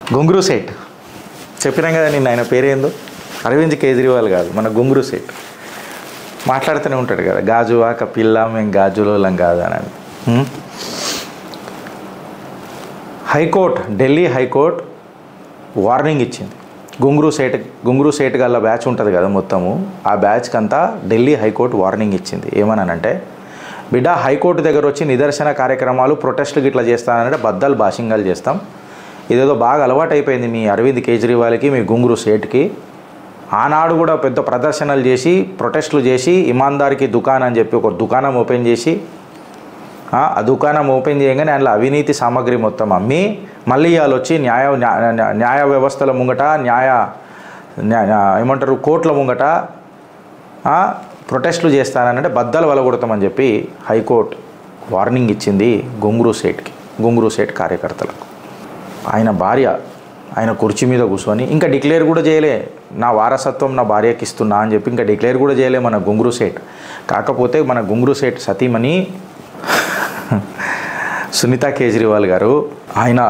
గుంగురు సేట్ చెప్పినాం కదా నిన్న ఆయన పేరేందో అరవింద్ కేజ్రీవాల్ కాదు మన గుంగురు సేట్ మాట్లాడుతూనే ఉంటాడు కదా గాజు ఆక పిల్ల మేము గాజులోలం కాదని హైకోర్టు ఢిల్లీ హైకోర్టు వార్నింగ్ ఇచ్చింది గుంగురు సేట్ గల్ల బ్యాచ్ ఉంటుంది కదా మొత్తము ఆ బ్యాచ్కి అంతా ఢిల్లీ హైకోర్టు వార్నింగ్ ఇచ్చింది ఏమనంటే బిడ్డ హైకోర్టు దగ్గర వచ్చి నిదర్శన కార్యక్రమాలు ప్రొటెస్టులు ఇట్లా చేస్తానంటే బద్దలు భాషింగాలు చేస్తాం ఇదేదో బాగా అలవాటు అయిపోయింది మీ అరవింద్ కేజ్రీవాల్కి మీ గుంగురు సేట్కి ఆనాడు కూడా పెద్ద ప్రదర్శనలు చేసి ప్రొటెస్టులు చేసి ఇమాందార్కి దుకాణం అని చెప్పి ఒక దుకాణం ఓపెన్ చేసి ఆ దుకాణం ఓపెన్ చేయగానే అందులో అవినీతి సామాగ్రి మొత్తం అమ్మి మళ్ళీ వాళ్ళు వచ్చి న్యాయ వ్యవస్థల ముంగట ఏమంటారు కోర్టుల ముంగట ప్రొటెస్టులు చేస్తానంటే బద్దలు వలగొడతామని చెప్పి హైకోర్టు వార్నింగ్ ఇచ్చింది గుంగురు సేట్ కార్యకర్తలకు ఆయన భార్య ఆయన కుర్చీ మీద కూర్చొని ఇంకా డిక్లేర్ కూడా చేయలే నా వారసత్వం నా భార్యకి ఇస్తున్నా అని చెప్పి ఇంకా డిక్లేర్ కూడా చేయలే మన గుంగురు సేట్ కాకపోతే మన గుంగురు సేట్ సతీమణి సునీత కేజ్రీవాల్ గారు ఆయన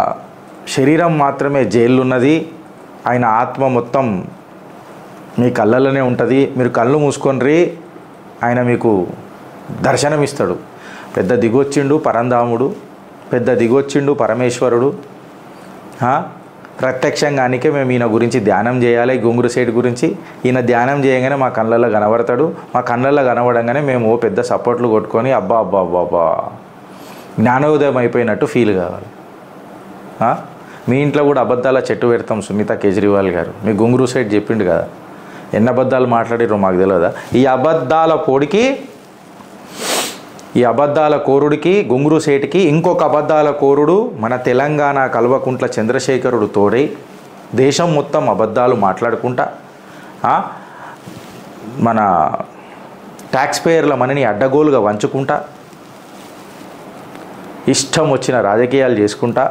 శరీరం మాత్రమే జైలు ఉన్నది ఆయన ఆత్మ మొత్తం మీ కళ్ళలోనే ఉంటుంది మీరు కళ్ళు మూసుకొనిరి ఆయన మీకు దర్శనం ఇస్తాడు పెద్ద దిగొచ్చిండు పరంధాముడు పెద్ద దిగొచ్చిండు పరమేశ్వరుడు ప్రత్యక్షంగానికే మేము ఈయన గురించి ధ్యానం చేయాలి గుంగురు సేట్ గురించి ఈయన ధ్యానం చేయగానే మా కళ్ళల్లో కనబడతాడు మా కళ్ళల్లో కనబడంగానే మేము పెద్ద సపోర్ట్లు కొట్టుకొని అబ్బా అబ్బా అబ్బా అబ్బా జ్ఞానోదయం అయిపోయినట్టు ఫీల్ కావాలి మీ ఇంట్లో కూడా అబద్ధాల చెట్టు పెడతాం సునీత కేజ్రీవాల్ గారు మీ గుంగురు సేట్ చెప్పిండు కదా ఎన్ని అబద్ధాలు మాట్లాడారో మాకు తెలియదా ఈ అబద్ధాల కోరుడికి గుంగురు సేట్కి ఇంకొక అబద్ధాల కోరుడు మన తెలంగాణ కల్వకుంట్ల చంద్రశేఖరుడు తోడై దేశం మొత్తం అబద్ధాలు మాట్లాడుకుంటా మన ట్యాక్స్ పేయర్ల మనని అడ్డగోలుగా వంచుకుంటా ఇష్టం వచ్చిన రాజకీయాలు చేసుకుంటా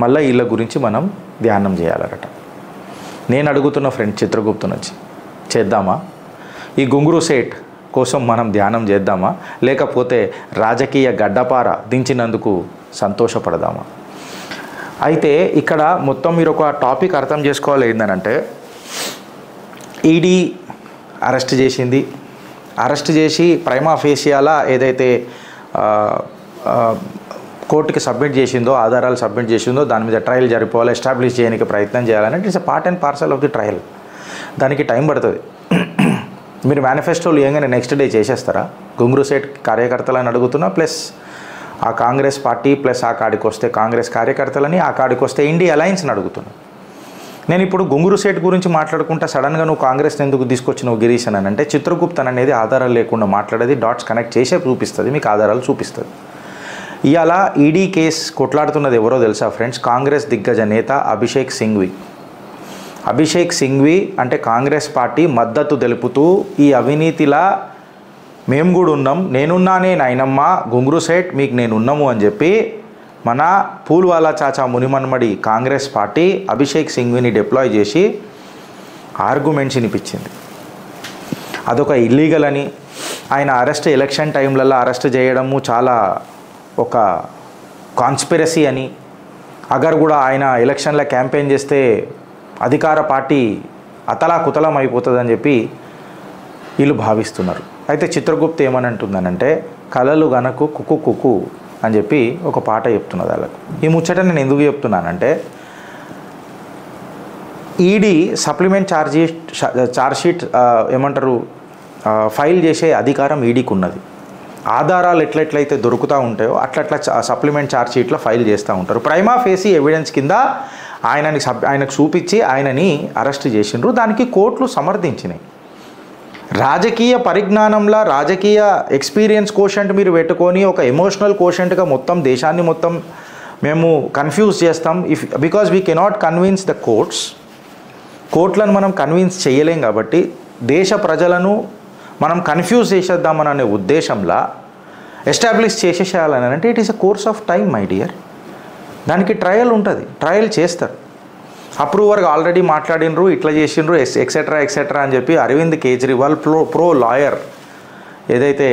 మళ్ళీ వీళ్ళ గురించి మనం ధ్యానం చేయాలట నేను అడుగుతున్న ఫ్రెండ్ చిత్రగుప్తు నుంచి చేద్దామా ఈ గుంగురు సేట్ కోసం మనం ధ్యానం చేద్దామా లేకపోతే రాజకీయ గడ్డపార దించినందుకు సంతోషపడదామా అయితే ఇక్కడ మొత్తం మీరు ఒక టాపిక్ అర్థం చేసుకోవాలి ఏంటంటే ఈడీ అరెస్ట్ చేసింది అరెస్ట్ చేసి ప్రైమా ఫేసియాలా ఏదైతే కోర్టుకి సబ్మిట్ చేసిందో ఆధారాలు సబ్మిట్ చేసిందో దాని మీద ట్రయల్ జరిపోవాలి ఎస్టాబ్లిష్ చేయడానికి ప్రయత్నం చేయాలని it's part and parcel of the trial దానికి టైం పడుతుంది మీరు మేనిఫెస్టోలు ఏంగానే నెక్స్ట్ డే చేసేస్తారా గుంగురు సేట్ కార్యకర్తలని అడుగుతున్నా ప్లస్ ఆ కాంగ్రెస్ పార్టీ ప్లస్ ఆ కాడికి వస్తే కాంగ్రెస్ కార్యకర్తలని ఆ కాడికి వస్తే ఇండియా అలయన్స్ని అడుగుతున్నా నేను ఇప్పుడు గుంగురు సేట్ గురించి మాట్లాడుకుంటా సడన్గా నువ్వు కాంగ్రెస్ని ఎందుకు తీసుకొచ్చినావు గిరీష్ అని అంటే చిత్రగుప్తన్ అనేది ఆధారాలు లేకుండా మాట్లాడేది డాట్స్ కనెక్ట్ చేసే చూపిస్తుంది మీకు ఆధారాలు చూపిస్తుంది ఇవాళ ఈడీ కేసు కొట్లాడుతున్నది ఎవరో తెలుసా ఫ్రెండ్స్ కాంగ్రెస్ దిగ్గజ నేత అభిషేక్ సింఘ్వి అంటే కాంగ్రెస్ పార్టీ మద్దతు తెలుపుతూ ఈ అవినీతిలా మేము కూడా ఉన్నాం నేనున్నానే నాయనమ్మ గుంగురు సేట్ మీకు నేనున్నాము అని చెప్పి మన పూల్వాలా చాచా మునిమన్మడి కాంగ్రెస్ పార్టీ అభిషేక్ సింఘ్విని డిప్లాయ్ చేసి ఆర్గ్యుమెంట్స్ వినిపించింది అదొక ఇల్లీగల్ అని ఆయన అరెస్ట్ ఎలక్షన్ టైంలలో అరెస్ట్ చేయడము చాలా ఒక కాన్స్పిరసీ అని అగర్ కూడా ఆయన ఎలక్షన్లో క్యాంపెయిన్ చేస్తే అధికార పార్టీ అతలాకుతలం అయిపోతుందని చెప్పి వీళ్ళు భావిస్తున్నారు అయితే చిత్రగుప్త ఏమని అంటుందనంటే కలలు గనకు కుక్కు కుక్కు అని చెప్పి ఒక పాట చెప్తున్నది వాళ్ళకు ఈ ముచ్చట నేను ఎందుకు చెప్తున్నానంటే ఈడీ సప్లిమెంట్ ఛార్జ్షీట్ ఏమంటారు ఫైల్ చేసే అధికారం ఈడీకి ఉన్నది ఆధారాలు ఎట్లయితే దొరుకుతూ ఉంటాయో అట్లా సప్లిమెంట్ ఛార్జ్షీట్లో ఫైల్ చేస్తూ ఉంటారు ప్రైమా ఫేసి ఎవిడెన్స్ కింద ఆయనకు చూపించి ఆయనని అరెస్ట్ చేసిండ్రు దానికి కోర్టులు సమర్థించినాయి రాజకీయ పరిజ్ఞానంలో రాజకీయ ఎక్స్పీరియన్స్ కోషెంట్ మీరు పెట్టుకొని ఒక ఎమోషనల్ కోషెంట్గా మొత్తం దేశాన్ని మొత్తం మేము కన్ఫ్యూజ్ చేస్తాం because we cannot convince the కోర్టులను మనం కన్విన్స్ చేయలేం కాబట్టి దేశ ప్రజలను మనం కన్ఫ్యూజ్ చేసేద్దామనే ఉద్దేశంలో ఎస్టాబ్లిష్ చేసేసేయాలని అంటే it is a course of time my dear దానికి ట్రయల్ ఉంటుంది ట్రయల్ చేస్తారు అప్రూవర్గా ఆల్రెడీ మాట్లాడినరు ఇట్లా చేసిండ్రు ఎక్సెట్రా అని చెప్పి అరవింద్ కేజ్రీవాల్ ప్రో లాయర్ ఏదైతే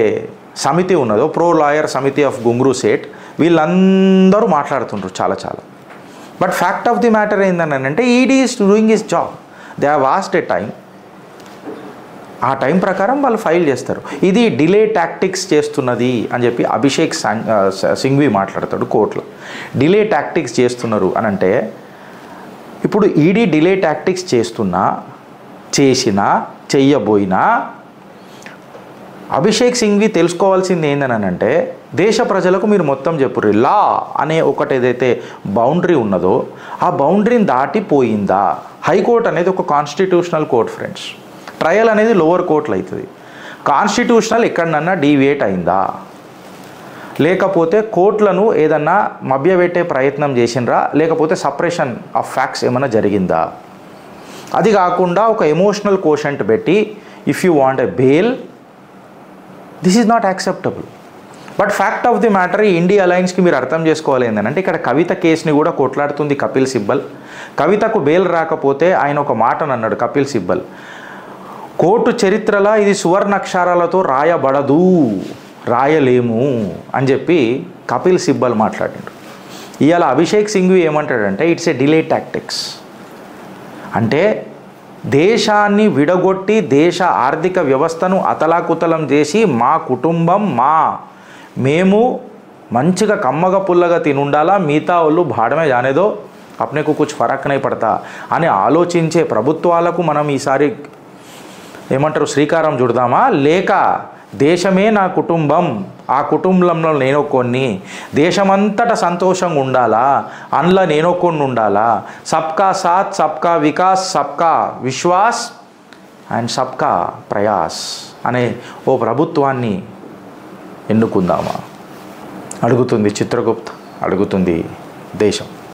సమితి ఉన్నదో ప్రో లాయర్ సమితి ఆఫ్ గుంగురు సేట్ వీళ్ళందరూ మాట్లాడుతుండ్రు చాలా but fact of the matter ఏందని అంటే ED is doing his job. They have asked a time, ఆ టైం ప్రకారం వాళ్ళు ఫైల్ చేస్తారు. ఇది డిలే టాక్టిక్స్ చేస్తున్నది అని చెప్పి అభిషేక్ సింఘ్వి మాట్లాడతాడు కోర్టులో. డిలే టాక్టిక్స్ చేస్తున్నారు అని అంటే ఇప్పుడు ఈడీ డిలే టాక్టిక్స్ చేసినా చెయ్యబోయినా అభిషేక్ సింఘ్వి తెలుసుకోవాల్సింది ఏంటనంటే దేశ ప్రజలకు మీరు మొత్తం చెప్పుర్రి, లా అనే ఒకటి ఏదైతే బౌండరీ ఉన్నదో ఆ బౌండరీని దాటిపోయిందా. హైకోర్టు అనేది ఒక కాన్స్టిట్యూషనల్ కోర్ట్ ఫ్రెండ్స్, ట్రయల్ అనేది లోవర్ కోర్టులో అవుతుంది. కాన్స్టిట్యూషనల్ ఎక్కడన్నా డీవియేట్ అయిందా, లేకపోతే కోర్టులను ఏదన్నా మభ్యపెట్టే ప్రయత్నం చేసినరా, లేకపోతే సప్రెషన్ ఆఫ్ ఫ్యాక్ట్స్ ఏమైనా జరిగిందా. అది కాకుండా ఒక ఎమోషనల్ కోషంట్ పెట్టి if you want a bail, this is not acceptable. But fact of the matter ఈ ఇండియా అలయన్స్కి మీరు అర్థం చేసుకోవాలి ఏంటంటే ఇక్కడ కవిత కేసుని కూడా కొట్లాడుతుంది కపిల్ సిబ్బల్. కవితకు బెయిల్ రాకపోతే ఆయన ఒక మాటను అన్నాడు కపిల్ సిబ్బల్, కోర్టు చరిత్రలో ఇది సువర్ణాక్షరాలతో రాయబడదు, రాయలేము అని చెప్పి కపిల్ సిబ్బల్ మాట్లాడాడు. ఇవాళ అభిషేక్ సింఘ్వి ఏమంటాడంటే ఇట్స్ ఏ డిలే టాక్టిక్స్. అంటే దేశాన్ని విడగొట్టి దేశ ఆర్థిక వ్యవస్థను అతలాకుతలం చేసి మా కుటుంబం మేము మంచిగా కమ్మగా పుల్లగా తినుండాలా, మిగతా వాళ్ళు భాడమే జానేదో అప్నేకు కుछ ఫరక్ నై పడతా అని ఆలోచించే ప్రభుత్వాలకు మనం ఈసారి ఏమంటారు శ్రీకారం చుడదామా, లేక దేశమే నా కుటుంబం, ఆ కుటుంబంలో నేను కొన్ని, దేశమంతటా సంతోషంగా ఉండాలా, అందులో నేను కొన్ని ఉండాలా, సబ్కా సాత్ సబ్కా వికాస్ సబ్కా విశ్వాస్ అండ్ సబ్కా ప్రయాస్ అనే ఓ ప్రభుత్వాన్ని ఎన్నుకుందామా అడుగుతుంది చిత్రగుప్త, అడుగుతుంది దేశం.